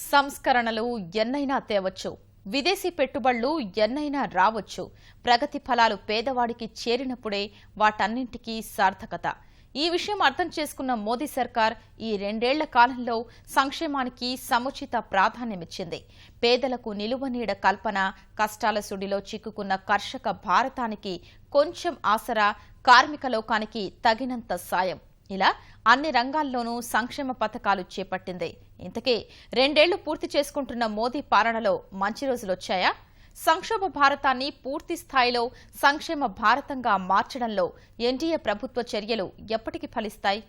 సంస్కరణలు ఎన్నైనా తేవచ్చు, విదేశీ పెట్టుబడులు ఎన్నైనా రావచ్చు. ప్రగతి ఫలాలు పేదవాడికి చేరినప్పుడే వాటన్నింటికీ సార్థకత. ఈ విషయం అర్థం చేసుకున్న మోదీ సర్కార్ ఈ 2 ఏళ్ల కాలంలో సంక్షేమానికి సముచిత ప్రాధాన్యమిచ్చింది. పేదలకు నిలువనీడ కల్పన, కష్టాల సుడిలో చిక్కుకున్న కర్షక భారతానికి కొంచెం ఆసరా, కార్మిక లోకానికి తగినంత సాయం, ఇలా అన్ని రంగాల్లోనూ సంక్షేమ పథకాలు చేపట్టింది. ఇంతకీ 2 ఏళ్లు పూర్తి చేసుకుంటున్న మోదీ పాలనలో మంచి రోజులొచ్చాయా? సంక్షోభ భారతాన్ని పూర్తి స్థాయిలో సంక్షేమ భారతంగా మార్చడంలో ఎన్డీఏ ప్రభుత్వ చర్యలు ఎప్పటికి ఫలిస్తాయి?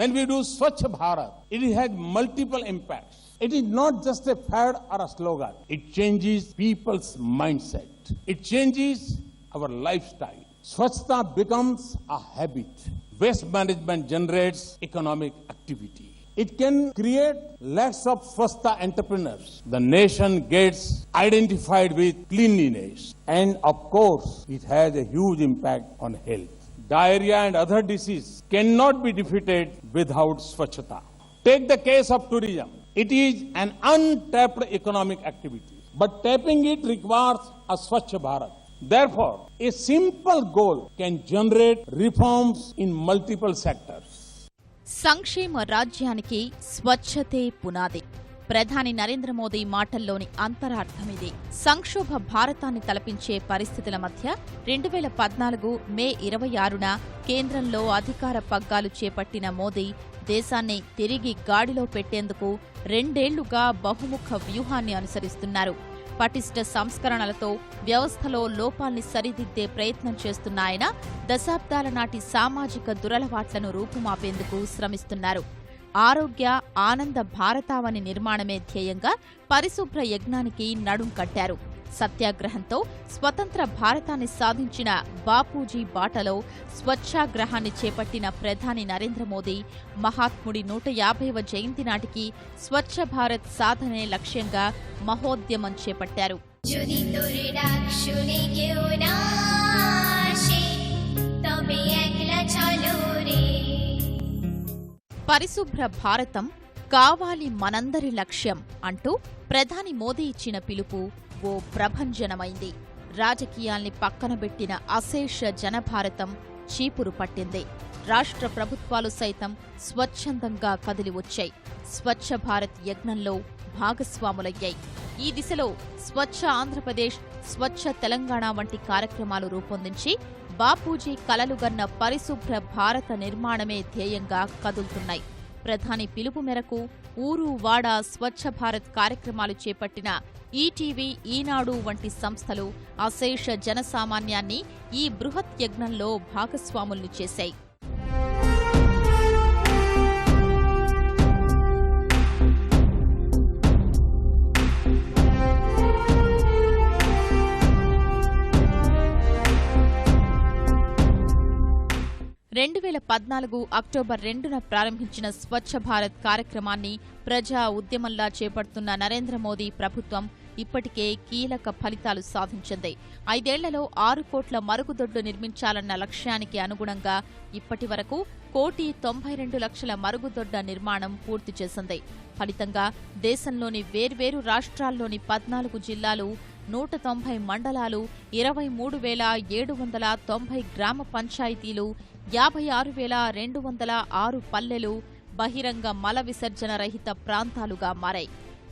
When we do Swachh Bharat, it has multiple impacts. It is not just a fad or a slogan. It changes people's mindset. It changes our lifestyle. Swachhta becomes a habit. Waste management generates economic activity. It can create lakhs of Swachhta entrepreneurs. The nation gets identified with cleanliness. And of course, it has a huge impact on health. Diarrhea and other diseases cannot be defeated without Swachhta. Take the case of tourism. It is an untapped economic activity, but tapping it requires a Swachh Bharat. Therefore, a simple goal can generate reforms in multiple sectors. సంక్షేమ రాజ్యానికి స్వచ్ఛతే పునాది. ప్రధాని నరేంద్ర మోదీ మాటల్లోని అంతరార్థమిది. సంక్షోభ భారతాన్ని తలపించే పరిస్థితుల మధ్య 2014 మే 26న కేంద్రంలో అధికార పగ్గాలు చేపట్టిన మోదీ దేశాన్ని తిరిగి గాడిలో పెట్టేందుకు 2 ఏళ్లుగా బహుముఖ వ్యూహాన్ని అనుసరిస్తున్నారు. పటిష్ట సంస్కరణలతో వ్యవస్థలో లోపాల్ని సరిదిద్దే ప్రయత్నం చేస్తున్న ఆయన దశాబ్దాల నాటి సామాజిక దురలవాట్లను రూపుమాపేందుకు శ్రమిస్తున్నారు. ఆరోగ్య ఆనంద భారతావని నిర్మాణమే ధ్యేయంగా పరిశుభ్ర యజ్ఞానికి నడుం కట్టారు. సత్యాగ్రహంతో స్వతంత్ర భారతాన్ని సాధించిన బాపూజీ బాటలో స్వచ్ఛాగ్రహాన్ని చేపట్టిన ప్రధాని నరేంద్ర మోదీ మహాత్ముడి 150వ జయంతి నాటికి స్వచ్ఛ భారత్ సాధనే లక్ష్యంగా మహోద్యమం చేపట్టారు. పరిశుభ్ర భారతం కావాలి మనందరి లక్ష్యం అంటూ ప్రధాని మోదీ ఇచ్చిన పిలుపు ఓ ప్రభంజనమైంది. రాజకీయాల్ని పక్కనబెట్టిన అశేష జనభారతం చీపురు పట్టింది. రాష్ట్ర ప్రభుత్వాలు సైతం స్వచ్ఛందంగా కదిలివచ్చాయి. స్వచ్ఛ భారత్ యజ్ఞంలో భాగస్వాములయ్యాయి. ఈ దిశలో స్వచ్ఛ ఆంధ్రప్రదేశ్, స్వచ్ఛ తెలంగాణ వంటి కార్యక్రమాలు రూపొందించి బాపూజీ కలలుగన్న పరిశుభ్ర భారత నిర్మాణమే ధ్యేయంగా కదులుతున్నాయి. ప్రధాని పిలుపు మేరకు ఊరు వాడ స్వచ్ఛ భారత్ కార్యక్రమాలు చేపట్టిన ఈటీవీ, ఈనాడు వంటి సంస్థలు అశేష జనసామాన్యాన్ని ఈ బృహత్ యజ్ఞంలో భాగస్వాముల్ని చేశాయి. అక్టోబర్ 2న ప్రారంభించిన స్వచ్ఛ భారత్ కార్యక్రమాన్ని ప్రజా ఉద్యమంలా చేపడుతున్న నరేంద్ర మోదీ ప్రభుత్వం ఇప్పటికే కీలక ఫలితాలు సాధించింది. 5 ఏళ్లలో 6 కోట్ల మరుగుదొడ్లు నిర్మించాలన్న లక్ష్యానికి అనుగుణంగా ఇప్పటి వరకు 1,92,00,000 మరుగుదొడ్ల నిర్మాణం పూర్తి చేసింది. ఫలితంగా దేశంలోని వేర్వేరు రాష్ట్రాల్లోని 14 జిల్లాలు, 190 మండలాలు, 23,790 గ్రామ పంచాయతీలు, 56,206 పల్లెలు బహిరంగ మల విసర్జన రహిత ప్రాంతాలుగా మారాయి.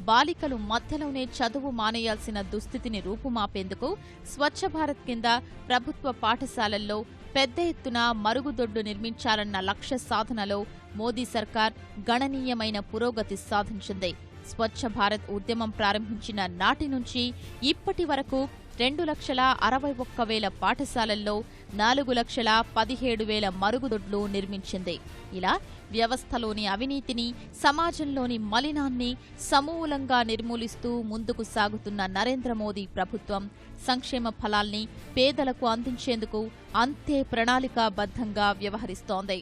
బాలికలు మధ్యలోనే చదువు మానేయాల్సిన దుస్థితిని రూపుమాపేందుకు స్వచ్ఛ భారత్ కింద ప్రభుత్వ పాఠశాలల్లో పెద్ద ఎత్తున మరుగుదొడ్లు నిర్మించాలన్న లక్ష్య సాధనలో మోదీ సర్కార్ గణనీయమైన పురోగతి సాధించింది. స్వచ్ఛ భారత్ ఉద్యమం ప్రారంభించిన నాటి నుంచి ఇప్పటి వరకు 2,61,000 పాఠశాలల్లో 4,17,000 మరుగుదొడ్లు నిర్మించింది. ఇలా వ్యవస్థలోని అవినీతిని, సమాజంలోని మలినాన్ని సమూలంగా నిర్మూలిస్తూ ముందుకు సాగుతున్న నరేంద్ర మోదీ ప్రభుత్వం సంక్షేమ ఫలాల్ని పేదలకు అందించేందుకు అంతే ప్రణాళికాబద్ధంగా వ్యవహరిస్తోంది.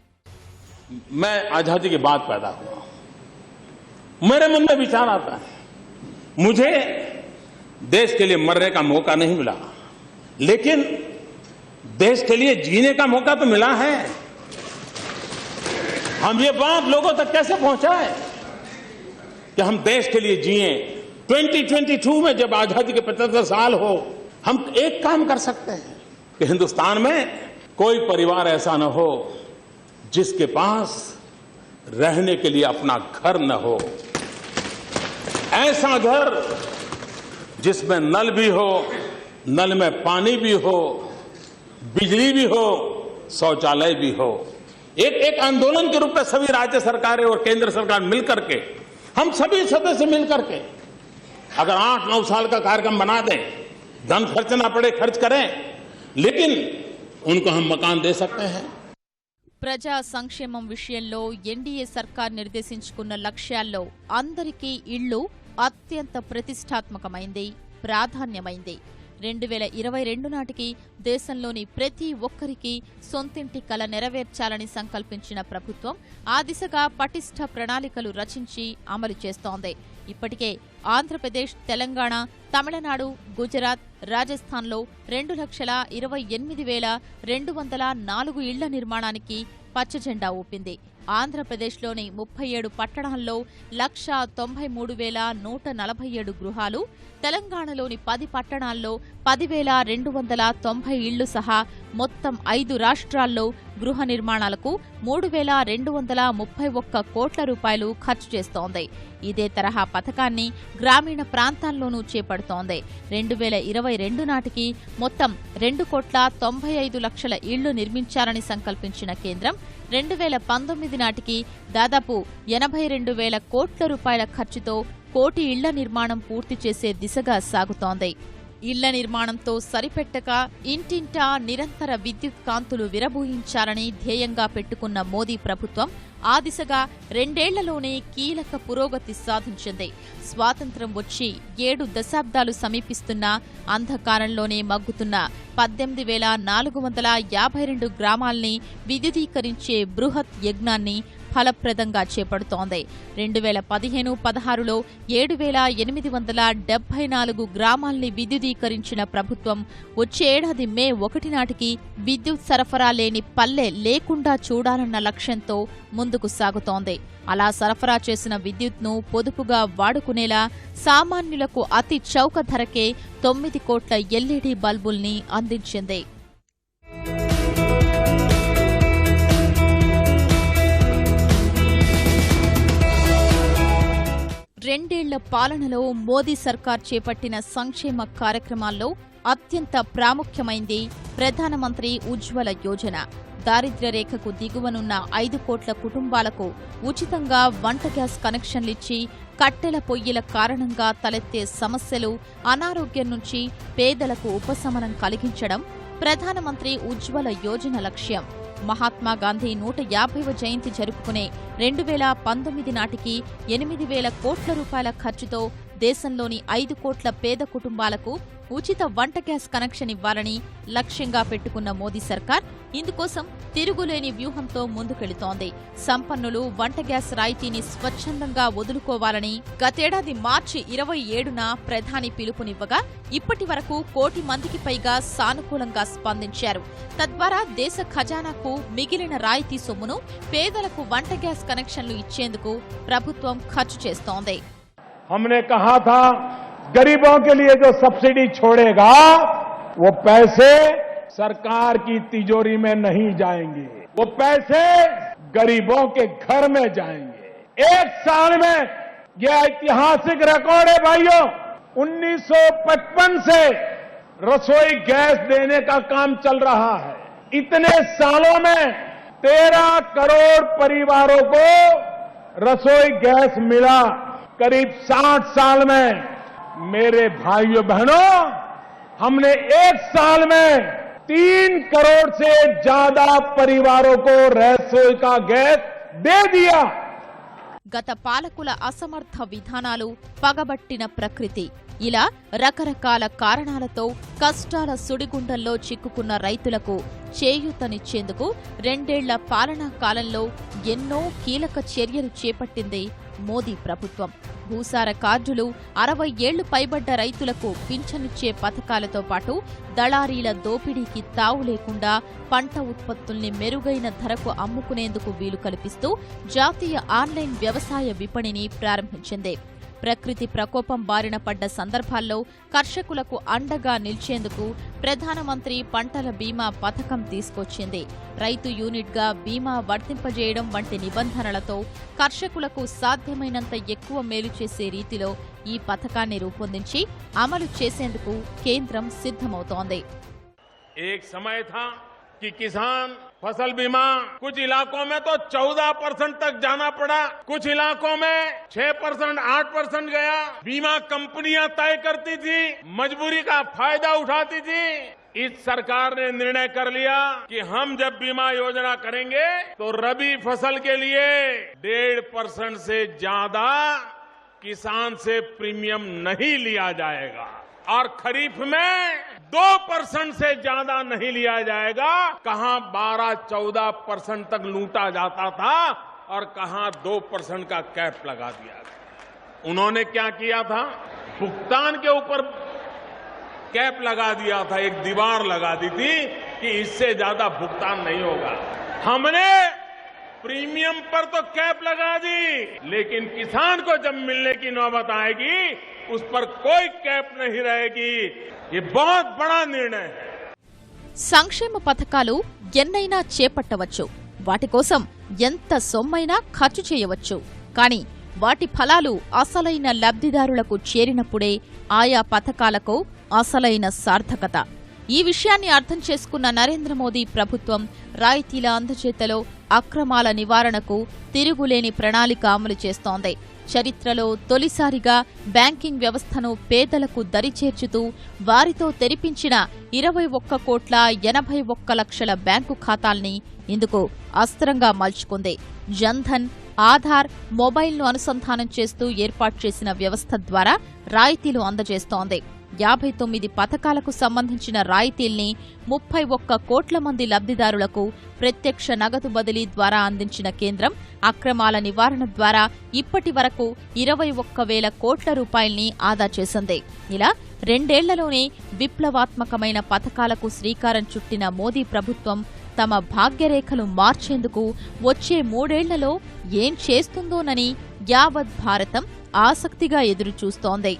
मैं आजादी के बाद पैदा हुआ, मेरे मन में विचार आता है, मुझे देश के लिए मरने का मौका नहीं मिला, लेकिन देश के लिए जीने का मौका तो मिला है. हम ये बात लोगों तक कैसे पहुंचाएं कि हम देश के लिए जिए. 2022 में जब आजादी के 75 साल हो, हम एक काम कर सकते हैं कि हिंदुस्तान में कोई परिवार ऐसा न हो जिसके पास रहने के लिए अपना घर न हो. ऐसा घर जिसमें नल भी हो, नल में पानी भी हो, बिजली भी हो, शौचालय भी हो. एक आंदोलन के रूप में सभी राज्य सरकारें और केंद्र सरकार मिलकर के, हम सभी सदस्य मिलकर के अगर 8-9 साल का कार्यक्रम बना दें, धन खर्च ना पड़े, खर्च करें, लेकिन उनको हम मकान दे सकते हैं. ప్రజా సంక్షేమం విషయంలో ఎన్డీఏ సర్కార్ నిర్దేశించుకున్న లక్ష్యాల్లో అందరికీ ఇళ్లు అత్యంత ప్రతిష్టాత్మకమైంది, ప్రాధాన్యమైంది. 2022 నాటికి దేశంలోని ప్రతి ఒక్కరికి సొంతింటి కల నెరవేర్చాలని సంకల్పించిన ప్రభుత్వం ఆ దిశగా పటిష్ట ప్రణాళికలు రచించి అమలు చేస్తోంది. ఇప్పటికే ఆంధ్రప్రదేశ్, తెలంగాణ, తమిళనాడు, గుజరాత్, రాజస్థాన్లో 2,28,204 ఇళ్ల నిర్మాణానికి పచ్చజెండా ఊపింది. ఆంధ్రప్రదేశ్లోని 37 పట్టణాల్లో 1,93,147 గృహాలు, తెలంగాణలోని 10 పట్టణాల్లో 10,290 ఇళ్లు సహా మొత్తం 5 రాష్ట్రాల్లో గృహ నిర్మాణాలకు 3,231 కోట్ల రూపాయలు ఖర్చు చేస్తోంది. ఇదే తరహా పథకాన్ని గ్రామీణ ప్రాంతాల్లోనూ చేపడుతోంది. 2022 నాటికి మొత్తం 2,95,00,000 ఇళ్లు నిర్మించాలని సంకల్పించిన కేంద్రం 2019 నాటికి దాదాపు 82,000 కోట్ల రూపాయల ఖర్చుతో 1 కోటి ఇళ్ల నిర్మాణం పూర్తి చేసే దిశగా సాగుతోంది. ఇళ్ల నిర్మాణంతో సరిపెట్టక ఇంటింటా నిరంతర విద్యుత్ కాంతులు విరబూయించాలని ధ్యేయంగా పెట్టుకున్న మోదీ ప్రభుత్వం ఆ దిశగా 2 ఏళ్లలోనే కీలక పురోగతి సాధించింది. స్వాతంత్ర్యం వచ్చి 7 దశాబ్దాలు సమీపిస్తున్నా అంధకారంలోనే మగ్గుతున్న 18,452 గ్రామాల్ని విద్యుదీకరించే బృహత్ యజ్ఞాన్ని ఫలప్రదంగా చేపడుతోంది. 2015-16లో 7,874 గ్రామాల్ని విద్యుదీకరించిన ప్రభుత్వం వచ్చే ఏడాది మే 1 నాటికి విద్యుత్ సరఫరా లేని పల్లె లేకుండా చూడాలన్న లక్ష్యంతో ముందుకు సాగుతోంది. అలా సరఫరా చేసిన విద్యుత్ను పొదుపుగా వాడుకునేలా సామాన్యులకు అతి చౌక ధరకే 9 కోట్ల ఎల్ఈడీ బల్బుల్ని అందించింది. 2 ఏళ్ల పాలనలో మోదీ సర్కార్ చేపట్టిన సంక్షేమ కార్యక్రమాల్లో అత్యంత ప్రాముఖ్యమైంది ప్రధానమంత్రి ఉజ్వల యోజన. దారిద్ర్య రేఖకు దిగువనున్న 5 కోట్ల కుటుంబాలకు ఉచితంగా వంట గ్యాస్ కనెక్షన్లిచ్చి కట్టెల పొయ్యిల కారణంగా తలెత్తే సమస్యలు, అనారోగ్యం నుంచి పేదలకు ఉపశమనం కలిగించడం ప్రధానమంత్రి ఉజ్వల యోజన లక్ష్యం. మహాత్మాగాంధీ 150వ జయంతి జరుపుకునే 2019 నాటికి 8,000 కోట్ల రూపాయల ఖర్చుతో దేశంలోని 5 కోట్ల పేద కుటుంబాలకు ఉచిత వంట గ్యాస్ కనెక్షన్ ఇవ్వాలని లక్ష్యంగా పెట్టుకున్న మోదీ సర్కార్ ఇందుకోసం తిరుగులేని వ్యూహంతో ముందుకెళుతోంది. సంపన్నులు వంట గ్యాస్ రాయితీని స్వచ్ఛందంగా వదులుకోవాలని గతేడాది మార్చి 27న ప్రధాని పిలుపునివ్వగా ఇప్పటి వరకు 1 కోటి మందికి పైగా సానుకూలంగా స్పందించారు. తద్వారా దేశ ఖజానాకు మిగిలిన రాయితీ సొమ్మును పేదలకు వంట గ్యాస్ కనెక్షన్లు ఇచ్చేందుకు ప్రభుత్వం ఖర్చు చేస్తోంది. हमने कहा था गरीबों के लिए जो सब्सिडी छोड़ेगा वो पैसे सरकार की तिजोरी में नहीं जाएंगे, वो पैसे गरीबों के घर में जाएंगे. 1 साल में यह ऐतिहासिक रिकॉर्ड है भाइयों. 1955 से रसोई गैस देने का काम चल रहा है. इतने सालों में 13 करोड़ परिवारों को रसोई गैस मिला. करीब 60 साल में मेरे भाइयों बहनों हमने 1 साल में 3 करोड़ से ज्यादा परिवारों को रसोई का गैस दे दिया। గత పాలకుల అసమర్థ విధానాలు, పగబట్టిన ప్రకృతి ఇలా రకరకాల కారణాలతో కష్టాల సుడిగుండంలో చిక్కుకున్న రైతులకు చేయూతనిచ్చేందుకు 2 ఏళ్ల పాలనా కాలంలో ఎన్నో కీలక చర్యలు చేపట్టింది మోదీ ప్రభుత్వం. భూసార కార్డులు, 60 ఏళ్లు పైబడ్డ రైతులకు పింఛనిచ్చే పథకాలతో పాటు దళారీల దోపిడీకి తావు లేకుండా పంట ఉత్పత్తుల్ని మెరుగైన ధరకు అమ్ముకునేందుకు వీలు కల్పిస్తూ జాతీయ ఆన్లైన్ వ్యవసాయ విపణిని ప్రారంభించింది. ప్రకృతి ప్రకోపం బారిన పడ్డ సందర్భాల్లో కర్షకులకు అండగా నిలిచేందుకు ప్రధానమంత్రి పంటల బీమా పథకం తీసుకొచ్చింది. రైతు యూనిట్గా బీమా వర్తింపజేయడం వంటి నిబంధనలతో కర్షకులకు సాధ్యమైనంత ఎక్కువ మేలు చేసే రీతిలో ఈ పథకాన్ని రూపొందించి అమలు చేసేందుకు కేంద్రం సిద్ధమవుతోంది. कि किसान फसल बीमा कुछ इलाकों में तो 14% तक जाना पड़ा, कुछ इलाकों में 6%, 8% गया। बीमा कंपनियां तय करती थी, मजबूरी का फायदा उठाती थी। इस सरकार ने निर्णय कर लिया कि हम जब बीमा योजना करेंगे तो रबी फसल के लिए 1.5% से ज्यादा किसान से प्रीमियम नहीं लिया जाएगा और खरीफ में 2% से ज्यादा नहीं लिया जाएगा। कहां 12-14% तक लूटा जाता था और कहां 2% का कैप लगा दिया था। उन्होंने क्या किया था, भुगतान के ऊपर कैप लगा दिया था, एक दीवार लगा दी थी कि इससे ज्यादा भुगतान नहीं होगा। हमने प्रीमियम पर तो कैप लगा दी, लेकिन किसान को जब मिलने की नौबत आएगी उस पर कोई कैप नहीं रहेगी। ये बहुत बड़ा निर्णय है। సంక్షేమ పథకాలు ఎన్నైనా చేపట్టవచ్చు, వాటి కోసం ఎంత సొమ్మైనా ఖర్చు చేయవచ్చు. కానీ వాటి ఫలాలు అసలైన లబ్ధిదారులకు చేరినప్పుడే ఆయా పథకాలకు అసలైన సార్థకత. ఈ విషయాన్ని అర్థం చేసుకున్న నరేంద్ర మోదీ ప్రభుత్వం రాయితీల అందజేతలో అక్రమాల నివారణకు తిరుగులేని ప్రణాళిక అమలు చేస్తోంది. చరిత్రలో తొలిసారిగా బ్యాంకింగ్ వ్యవస్థను పేదలకు దరిచేర్చుతూ వారితో తెరిపించిన 21,81,00,000 బ్యాంకు ఖాతాల్ని ఇందుకు అస్త్రంగా మలుచుకుంది. జన్ధన్, ఆధార్, మొబైల్ను అనుసంధానం చేస్తూ ఏర్పాటు చేసిన వ్యవస్థ ద్వారా రాయితీలు అందజేస్తోంది. 59 పథకాలకు సంబంధించిన రాయితీల్ని 31 కోట్ల మంది లబ్ధిదారులకు ప్రత్యక్ష నగదు బదిలీ ద్వారా అందించిన కేంద్రం అక్రమాల నివారణ ద్వారా ఇప్పటి వరకు 21,000 కోట్ల రూపాయల్ని ఆదా చేసింది. ఇలా 2 ఏళ్లలోనే విప్లవాత్మకమైన పథకాలకు శ్రీకారం చుట్టిన మోదీ ప్రభుత్వం తమ భాగ్యరేఖలు మార్చేందుకు వచ్చే 3 ఏళ్లలో ఏం చేస్తుందోనని యావత్ భారతం ఆసక్తిగా ఎదురుచూస్తోంది.